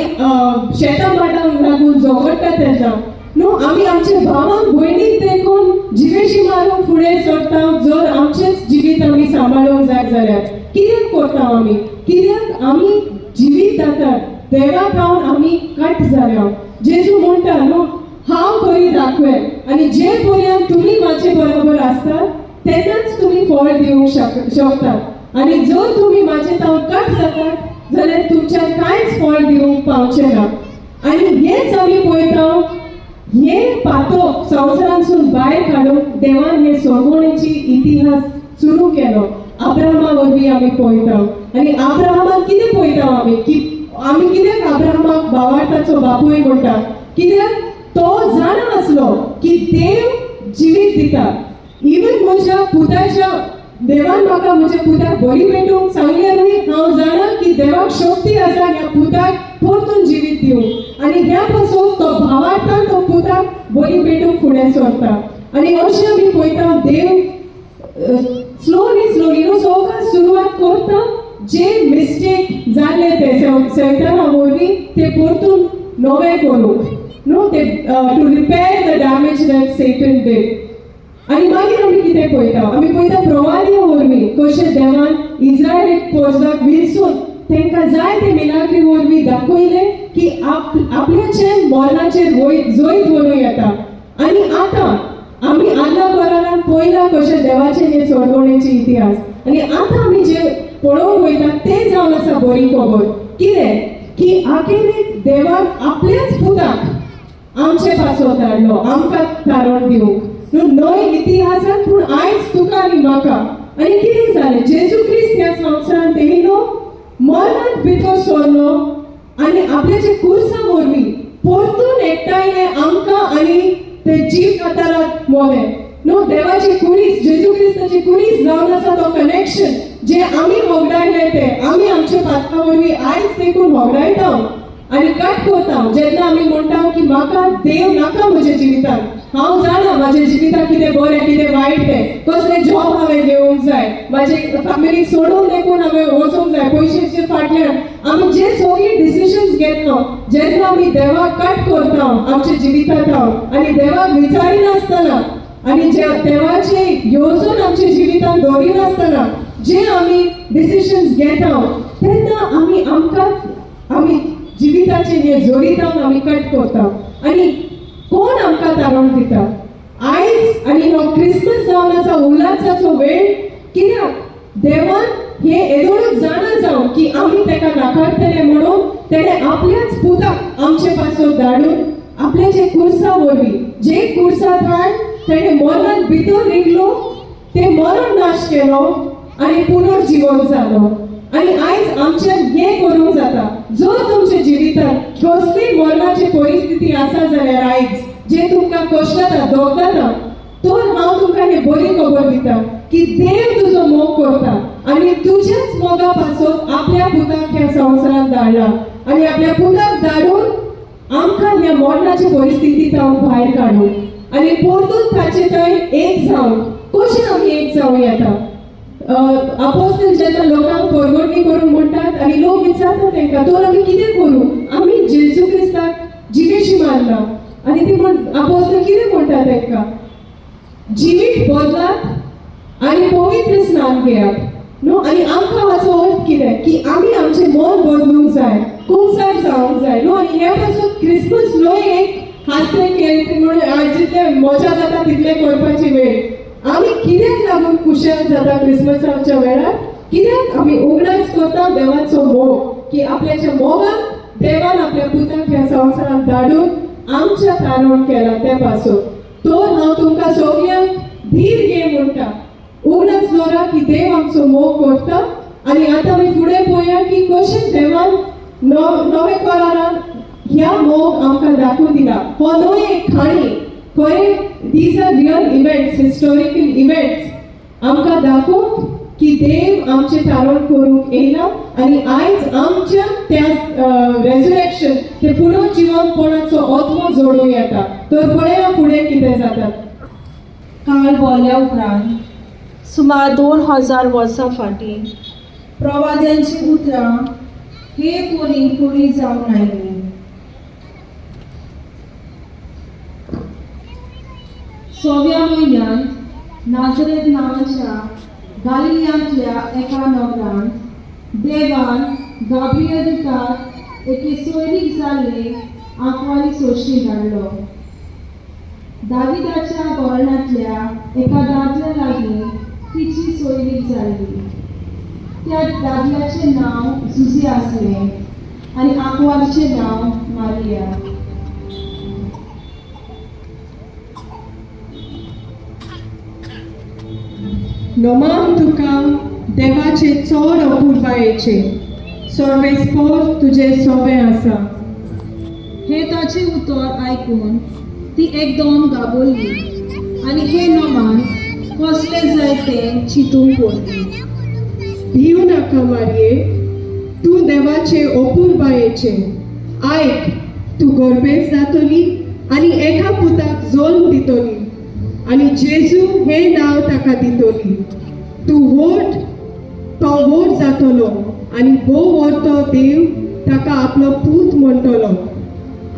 शेतां माटांक लागून झगडटा तेन्ना न्हू आमी आमच्या भावांक भयणीक देखून जिवेशी मारूंक फुडें सरता. जर आमचेच जिवीत आमी सांबाळूंक जाय जाल्यार कित्याक करता आमी, कित्याक आमी जिवीत जातात देवाक रावन आमी काट जाल्या. जेजू म्हणटा न्हू हांव बरी दाखवें आनी जे पर्यंत तुमी म्हाजे बरोबर आसतात तेन्नाच तुमी फळ दिवंक शकतात. आनी जर तुमी म्हाजे ताव काट जातात जाल्यार तुमच्यान कांयच फळ दिवंक पावचें ना. आनी हेच आमी पळयता हे पातोक संवसारांतसून भायर काडूंक देवान हे सोडवणेची इतिहास सुरू केलो. अब्राहमा वरवीं आमी पळयता आनी अब्राहमान कितें पळयता आमी की आमी कित्याक अब्राहमाक भावार्थाचो बापूय म्हणटा, कित्याक तो जाणा आसलो की देव जिवीत दिता. इवन म्हज्या पुताच्या देवान म्हाका म्हज्या पुताक बरी पेटूंक सांगल्यारूय हांव जाणा की देवाक शक्ती आसा ह्या पुताक परतून जिवीत दिवंक. आनी ह्या पासून तो भावार्थान तो पुताक बरी पेटूंक फुडें सरता. आनी अशें आमी पळयता देव स्लोली न्हू सवकास सुरवात करता. जे मिस्टेक जाल्ले ते सैताना वरवीं ते परतून नवे करूंक न्हू ते to repair the damage that Satan did. आनी मागीर आमी कितें पळयता, आमी पळयता प्रवादिया वरवीं कशें देवान इस्रायलीक पोरसाक विरसून तांकां जाय ते मिलाग्री वरवीं दाखयलें की आपल्याचे मरणाचेर जैत व्हरूं येता. आनी आतां आमी आदल्या बरारान पळयला कशें देवाचे हे सोडवणेचे इतिहास. आनी आतां आमी जे पळोवंक वयता तें जावन आसा बरी खबर. कितें की आखेरेक देवान आपल्याच पुताक आमचे पासो धाडलो आमकां तारण दिवंक नवे इतिहासांत. पूण आयज तुका आनी म्हाका आनी कितें जालें, जेजू क्रिस्त ह्या संवसारांत येयलो, मरणांत भितर सरलो आनी आपल्याच्या कुर्सा वरवीं परतून एकठांयले आमकां आनी ते जीव काताराक मोले न्हू. देवाची कुरीस, जेजू क्रिस्ताची कुरीस जावन आसा तो कनेक्शन जे आमी होगडायले ते आमी आमच्या पातका वरवीं आयज देखून होगडायता आनी काट करता. जेन्ना आमी म्हणटा की म्हाका देव नाका म्हज्या जिवितांत, हांव जाणा म्हाज्या जिवितांत कितें बरें कितें वायट तें, कसलें जॉब हांवें घेवंक जाय, म्हाजे फॅमिलीक सोडून देखून हांवें वचूंक जाय पयशेचे फाटल्यान. आमी जे सगळी डिसिजन्स घेतलो जेन्ना आमी देवाक काट करता आमच्या जिवितांत आनी देवाक विचारिनासतना आनी जे देवाचे येवजून आमच्या जिवितांत दवरिनासतना जे आमी डिसिजन्स घेता तेन्ना आमी आमकांच आमी जिविताचे हे जोरीत आमी कट करता. आनी कोण आमकां तारण दिता आयज आनी हो क्रिसमस जावन आसा उल्हासाचो वेळ. कित्याक देवान हे येदोळूच जाणा जावन की आमी तेका नाकारतले म्हणून तेणें आपल्याच पुताक आमचे पासो धाडून आपल्याचे कुर्सा वरवीं जे कुर्सा धाड तेणें मरणांत भितर रिगलो, ते मरण नाश केलो आनी पुनर्जीवन जालो. आनी आयज आमच्यान हें करूंक जाता. जर तुमच्या जिवितांत कसलीय मरणाची परिस्थिती आसा जाल्यार आयज जे तुमकां कश्टाता दोगताता, तर हांव तुमकां हे बरी खबर दिता की देव तुजो मोग करता आणि तुझ्याच मोगा पासून आपल्या पुताक ह्या संवसारांत धाडला आणि आपल्या पुताक धाडून आमकां ह्या मरणाच्या परिस्थितींत भायर काडून आणि परतून ताचे थंय एक जावन कशें आमी एक जावं येता. अपोस्तल जेन्ना लोकांक परगडणी करून म्हणटात आणि लोक विचारतात तांकां तर आमी कितें करूं, आमी जेजू क्रिस्ताक जिवेशी मारला आणि ती अपोस्तल कितें म्हणटात तांकां, जिवीत बदलात आणि पवित्र स्नान घेयात न्हू. आणि आमकां हाचो अर्थ कितें की आमी आमचें मन बदलूंक जाय, खूबसार जावंक जाय न्हू. आणि हे पासून क्रिसमस न्हू एक हास्तें केलें म्हणून आज जितलें मजा जाता तितलें करपाची वेळ. आमी कित्याक लागून खुशाल जाता क्रिसमसाच्या वेळार, कित्याक आमी उगडास करता देवाचो मोग की आपल्याच्या मोगाक देवान आपल्या पुताक ह्या संवसारांत धाडून आमच्या तारण केला त्या पासून. तर हांव तुमकां सगळ्यांक धीर घे म्हणटा, उगडास दवरा की देव आमचो मोग करता. आणि आतां आमी फुडें पळोवया की कशें देवान नवे करारान ह्या मोग आमकां दाखोवन दिला. हो न्हू एक खाणी, खरें these are real events, historical events आमकां दाखोवन की देव आमचे तारण करूंक येयला आणि आयज आमच्या त्या रेझरेक्शन ते पुनर्जीवनपणाचो आत्मो जोडूं येता. तर पळया फुडें कितें जाता. काळ भोवल्या उपरांत सुमार 2000 वर्सां फाटीं प्रवाद्यांची उतरां हे पोरी पुरी जावन आयली. सोव्या म्हयन्यांत नाझरेत नांवाच्या गालियांतल्या एका नगरांत देवान गाब्रियल दुताक एके सोयरीक जाल्ले आंकवारी सोशी धाडलो. दाविदाच्या गोरण्यांतल्या एका दादल्या लागीं तिची सोयरीक जाल्ली. त्या दादल्याचें नांव झुजे आसलें आनी आंकवारीचें नांव मारिया. नोमान तुका देवाचे चोड अपुरबायेचे, सर्वेस्पर तुजे सोबे आसा. हे ताचे उतर आयकून ती एकदम गाबोरली आनी हे नोमान कसले जाय तें चिंतूंक पडली. भिवू नाका मारये, तूं देवाचे अपुरबायेचे. आयक, तूं गर्भेस जातली आनी एका पुताक जल्म दितली आनी जेजू हे नांव ताका दितली. तूं तो व्हड जातलो आनी भोव व्हडतो देव ताका आपलो पूत म्हणटलो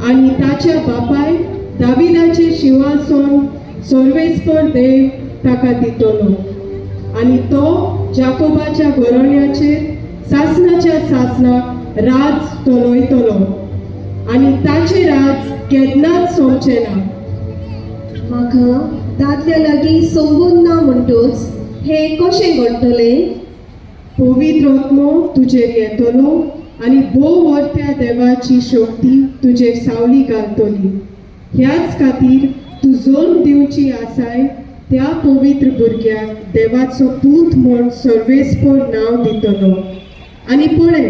आनी ताच्या बापाय दाविदाचें सिंहासन सर्वेस्पर देव ताका दितलो. आनी तो जाकोबाच्या घराण्याचेर सासणाच्या सासणाक राज चलयतलो आनी ताचें राज केन्नाच सोंपचें ना. म्हाका दादल्या लागीं संबंद ना म्हणटूच हे कशें घडटलें? पवित्र आत्मो तुजेर येतलो आनी भोव व्हडल्या देवाची शक्ती तुजेर सावली घालतली. ह्याच खातीर तूं जल्म दिवची आसाय त्या पवित्र भुरग्याक देवाचो पूत म्हूण सर्वेस्पर नांव दितलो. आनी पळय,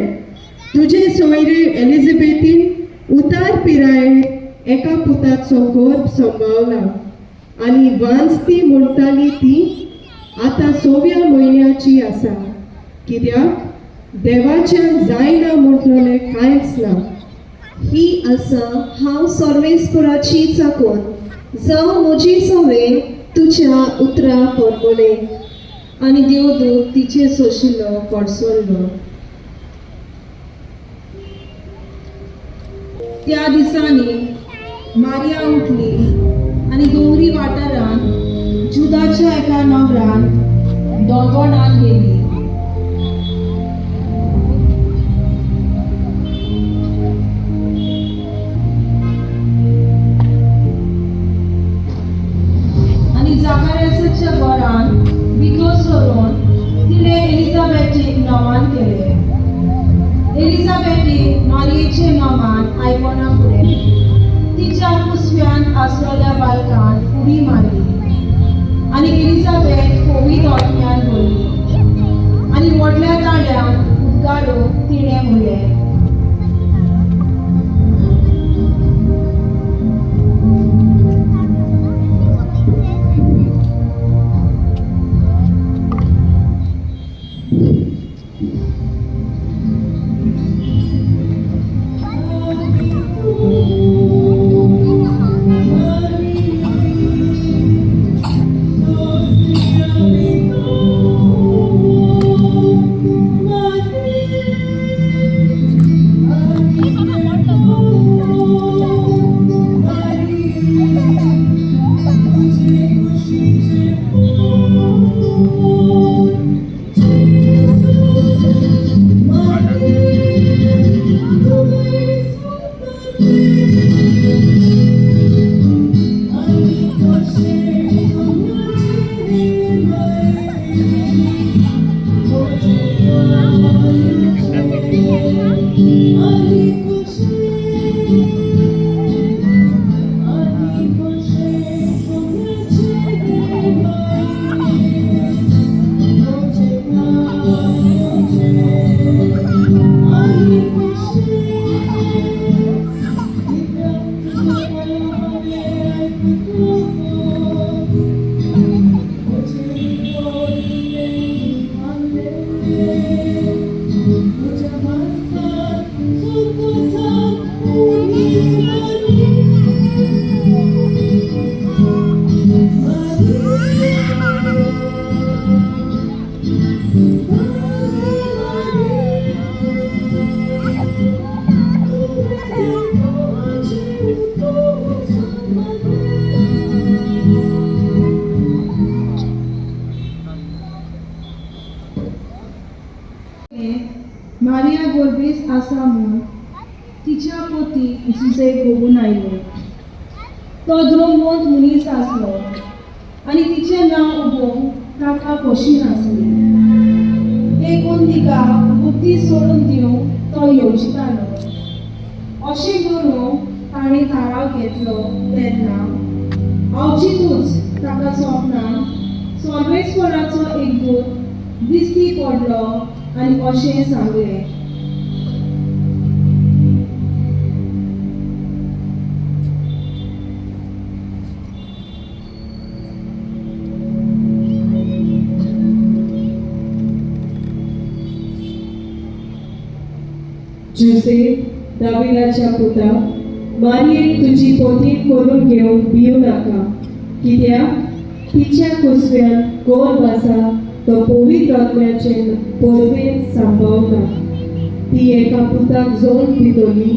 तुजे सोयरे एलिझाबेथीन उतार पिरायेर एका पुताचो गर्भ सांबाळला आनी वांचती म्हणटाली ती आतां 6व्या म्हयन्याची आसा, कित्याक देवाच्यान जायना म्हटलेलें कांयच ना. ही आसा हांव सर्वेस्पराची चाकोन, जावं म्हजी सोवे तुज्या उतरा परमले. आनी देवदूत तिचे सोशिल्लो पडसरलो. त्या दिसांनी मारिया उठली आनी दोंगरी वाठारांत जुदाच्या एका नगरांत दोंगोणाक गेली. आनी जाकार्यासाच्या घरांत भितर सरून तिणें एलिझाबेथीक नोमान केलें. एलिझाबेथीक मारयेचे नोमान आयकना फुडें तिच्या कुसव्यान आसलेल्या बायकान उडी मारली आनी एलिझाबेथ पवित्र आत्म्यान भरली आनी व्हडल्या दांड्यान उदगाडून तिणें म्हणलें, गोरबेस आसा म्हूण तिच्या पोती जुजेक भोगून आयले. तो द्रोमवंत मनीस आसलो आनी तिचें नांव उबोवंक ताका खोशी नासली. देखून तिका बुद्धी सोडून दिवंक तो येवजितालो. अशें करून ताणें थाराव घेतलो तेन्ना अवचितूच ताका स्वप्नान सर्वेस्वराचो एक दूत दिश्टी पडलो आनी अशें सांगलें, जुसे, दाविदाच्या पुता, मारयेक तुजी पोतीन करून घेवंक भिवू नाका, कित्याक तिच्या कुसव्यान गोड आसा तो पवित्र आत्म्याचे पोरवेन सांबाळटा. ती एका पुताक जोड दितली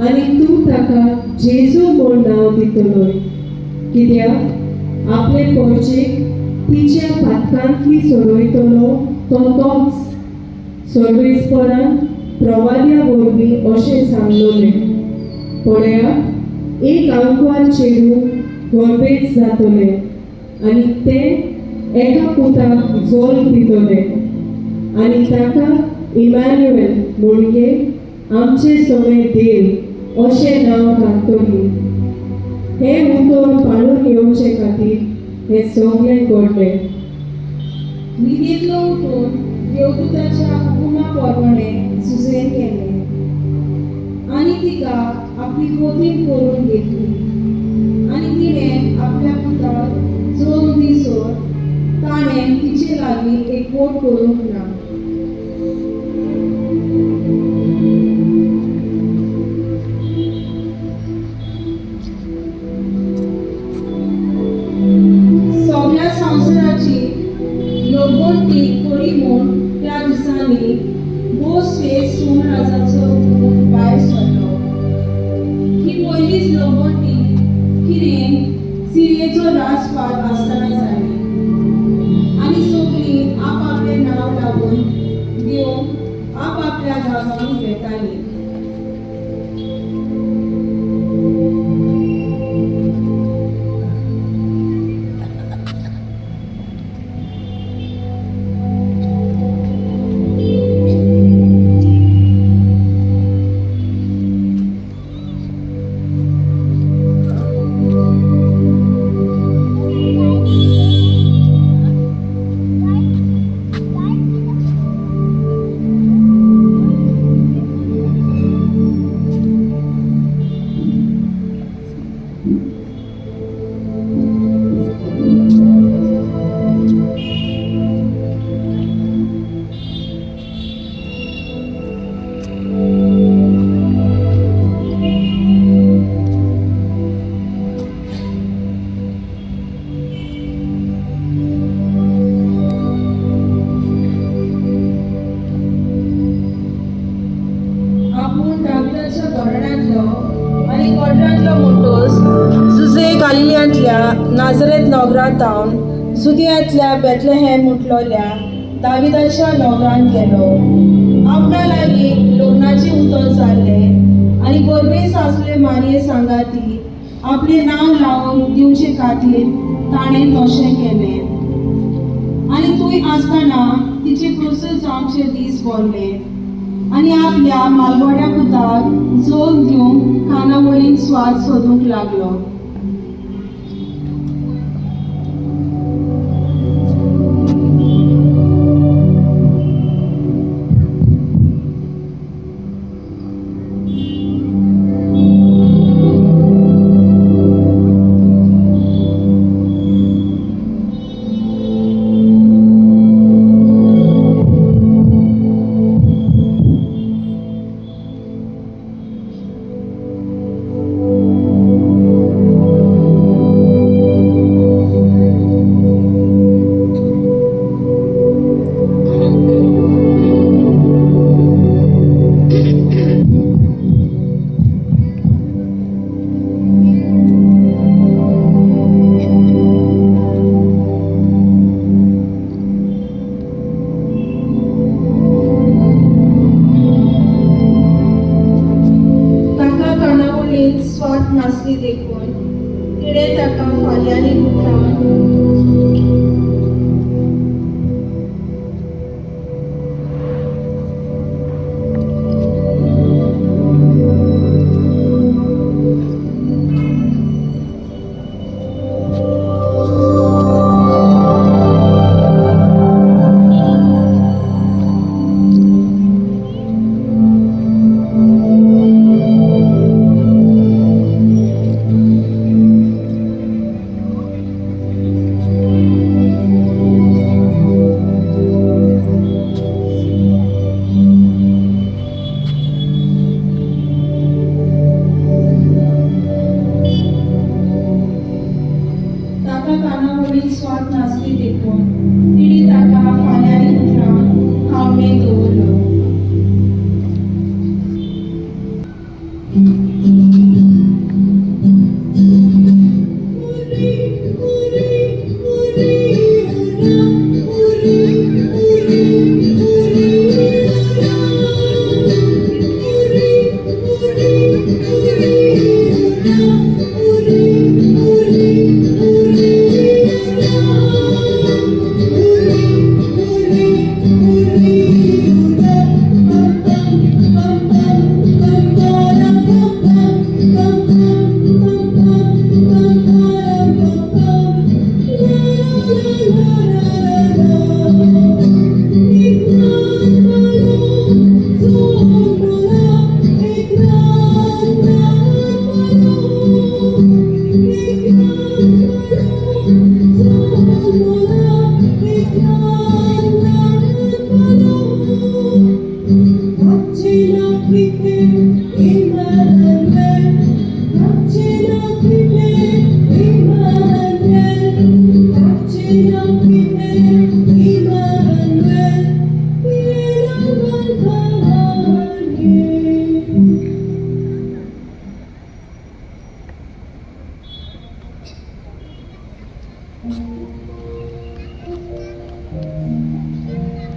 आनी तूं ताका जेजू म्हूण नांव दितलोय, कित्याक आपले पोरचेक तिच्या पातकांतली सोडयतलो तोच. सर्वेस्परान प्रवाद्या वरवीं अशें सांगलोलें, पळयात एक आंकवार चेडूं गोरबेज जातलें आनी तें एका पुताक जोल दितलें आनी ताका इमॅन्युएल म्हणजे आमचे सगळे देव अशें नांव घालतलीं. हें उतर पाळून येवचे खातीर हें सगळें घडलें. न्हिदेंतलो उठून देवदूताच्या हुकुमा प्रमाणें जुजेन केलें आनी तिका आपली पोतीन करून घेतली आनी तिणें आपल्या पुताक जोग दिसोर ताणें तिचे लागीं एक पोट करूंक ना. सगळ्या संवसाराची लोकवंती करी म्हूण त्या दिसांनी बोसवे सून राजाचो दूत भायर सरलो. ही पयलीच लोकवंती कितें सिरियेचो राजपाट आसतना जाली आनी सगळीं आपआपलें नांव लागून दिवंक आपआपल्या गांवांक वेतालीं. आपूण दाविदाच्या घराण्यांतलो आनी कोर्टांतलो म्हणटोच जुजे गालिल्यांतल्या नाजरेत नगरांतावन जुदियांतल्या बेथलेहेम म्हटलोल्या दाविदाच्या नगरांत गेलो. आपणा लागीं लग्नाचें उतर जाल्लें आनी गोरबेस आसले मारये सांगाती आपलें नांव लावंक दिवचे खातीर ताणें तशें केलें. आनी थंय आसतना तिचे प्रसूत जावचे दीस भरले आनी आपल्या मालवड्या पुताक जोग दिवंक खानावळीन स्वाद सोदूंक लागलो. कितें ताका फाल्यांनी उठ्ठा ताका कानावळी स्वाद नासली देखून तिणी ताका फाल्यांनी उठ्ठा खावणे दवरलो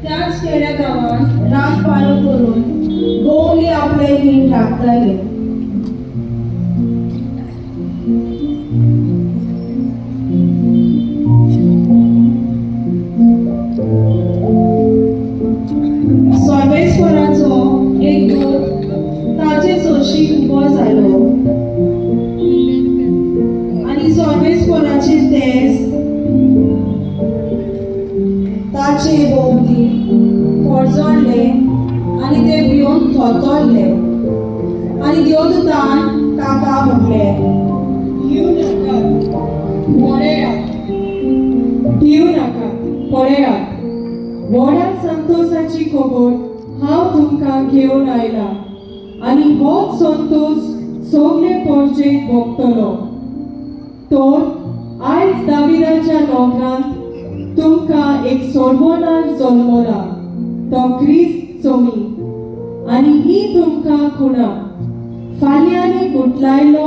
त्याच खेडेगांवांत रात पालो करून भोवली आपले हीण राखताले सर्वेस्पराचो एक दूत ताचे सोशीक उबो जालो आनी सर्वेस्पराचे तेज ताचे भोवती पडजोडले आनी ते भिवन थरथरले आनी देवदूतान ताका म्हटलें भिवू नाका पळयात व्हडा संतोषाची खबर हांव तुमकां घेवन आयला आनी होच संतोष सगळे परजेक भोगतलो तर आयज दाविदाच्या नोकरांत तुमकां एक सोर्बोनार जल्मला तो क्रिस्त चोमी आनी ही तुमकां खुणा फाल्यांनी गुटलायलो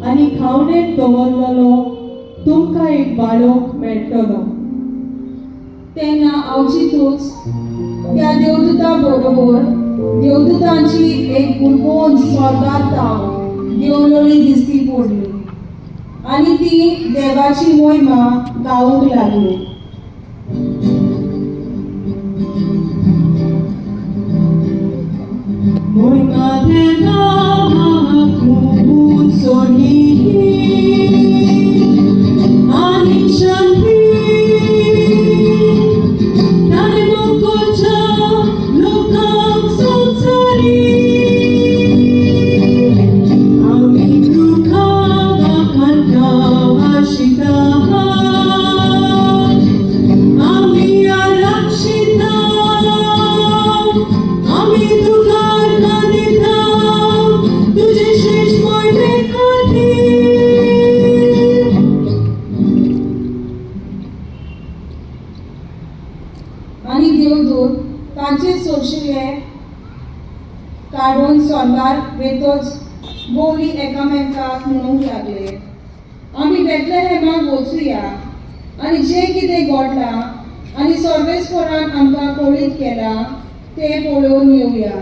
आनी खावणेंत दवरलेलो तुमकां एक बाळक मेळटलो तेन्ना अवचितूच त्या देवदूता बरोबर देवदूतांची एक गुणगोन स्वर्गांत देवलोली दिसती पडली आनी ती देवाची महिमा गावूंक लागली महिमा देवा खूब सोनी आनी शांती ताणे मोकोच्या लोकांक संवसारी आमी तुका वाखाणटा भाशिता आमी आरक्षिता आमी तुका दिता तुजे श्रेष्ठ मोहिमे खातीर आनी देवदूत तांचे सोशिले काडून स्वर्गार वेतोच भोवली एकामेकाक म्हणूंक लागले आमी बेतलेहेमाक वचुया आनी जें कितें घडलां आनी सर्वेस्परान आमकां कळीत केलां तें पळोवन येवया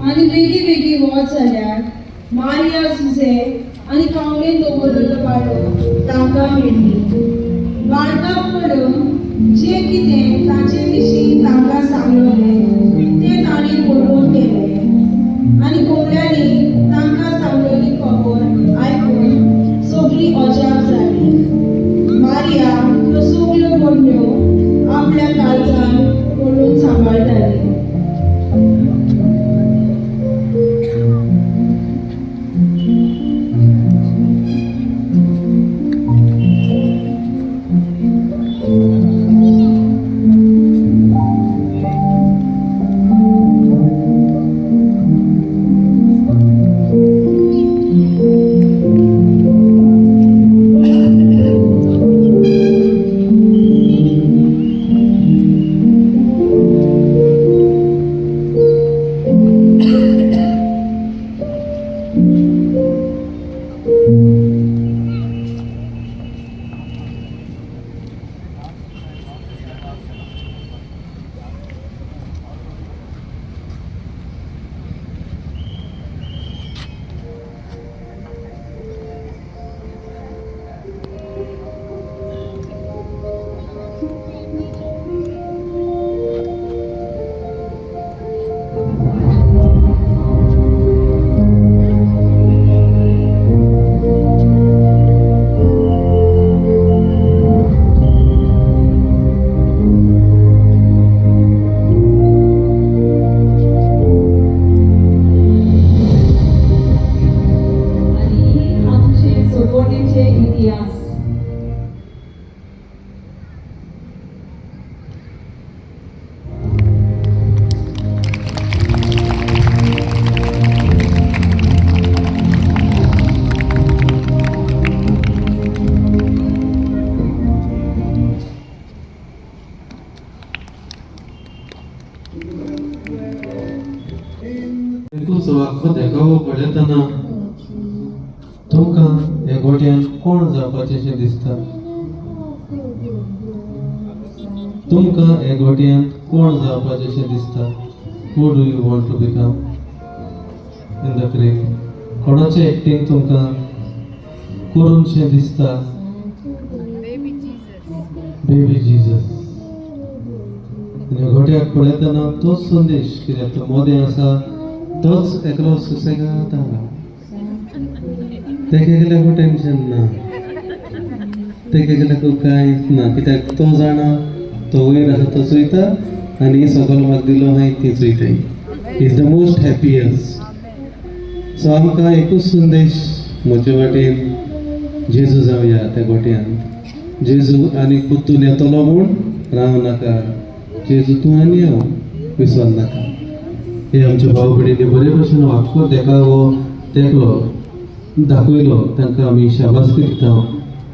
आणि वेगळी वेगळी वॉच जाल्यार मारिया जुझे आनी कावलेन दवरलेलो बाळो तांकां मेळ्ळी. बाळकां पळोवन जें कितें ताचे विशीं तांकां सांगलोलें तें ताणें बरोवन केलें आनी कोवल्यांनी तांकां सांगलेली खबर आयकून सगळीं अजाप जालीं. मारिया ह्यो सगळ्यो गडण्यो आपल्या काळजान पळोवन सांबाळटाली. इतिहास. देखून सुवात देखावो पळयतना तुमकां ह्या गोट्यान कोण जावपाचेशें दिसता? तुमकां ह्या गोट्यान कोण जावपाचेशें दिसता? Who do you want to become in the film? कोणाचें एक्टींग तुमकां करूनशें दिसता? Baby Jesus. ह्या गोट्याक पळयतना तोच संदेश, कित्याक तो मोदें आसा तोच एकलो सुसेगाद आसा. तेका लागून टेन्शन ना, तेका लागून कांयच ना, कित्याक तो जाणा तो वयर आसा तो चुयता आनी सकयल म्हाका दिलो हांवें ती चुयताय. Is the most happiest. So आमकां एकूच संदेश म्हजे वाटेन, जेजू जावया त्या गोट्यान. जेजू आनी कुत्तून येतलो म्हूण राव नाका. जेजू तूं आनी हांव विसर नाका. हे आमच्या भाव भयणींनी बरे भशेन वागतो देखावो तेकलो दाखयलो, तांकां आमी शाबासकी दिता.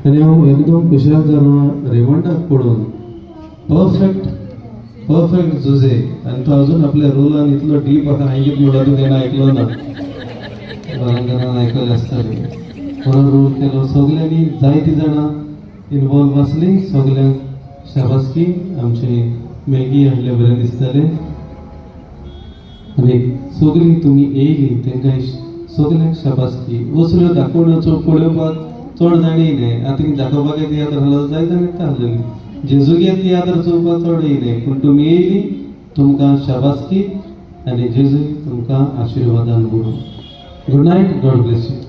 आनी हांव एकदम खुशाल जालो रेमंडाक पळोवन. परफेक्ट जुजे. आनी तो अजून आपल्या रोलान इतलो डीप आसा. हांवें कितें म्हणून तेणें आयकलो ना, घरान आयकले आसतलें. बरो रोल केलो. सगल्यांनी जायतीं जाणां इनवॉल्व आसलीं. सगल्यांक शाबासकी. आमची मॅगी हाडलें बरें दिसतालें. आनी सगळीं तुमी येयलीं तांकां सगल्यांक शाबासकी. वसऱ्यो दाखोवण्यो पळोवपाक चड जाणी येयले. आतां दाखोवपाक तियात्र आहलो जायत जाणांक आहलेली. जेजूगे तियात्र चोवपाक चड येयले. पूण तुमी येयलीं, तुमकां शाबासकी. आनी जेजूय तुमकां आशिर्वादान good night. God bless you.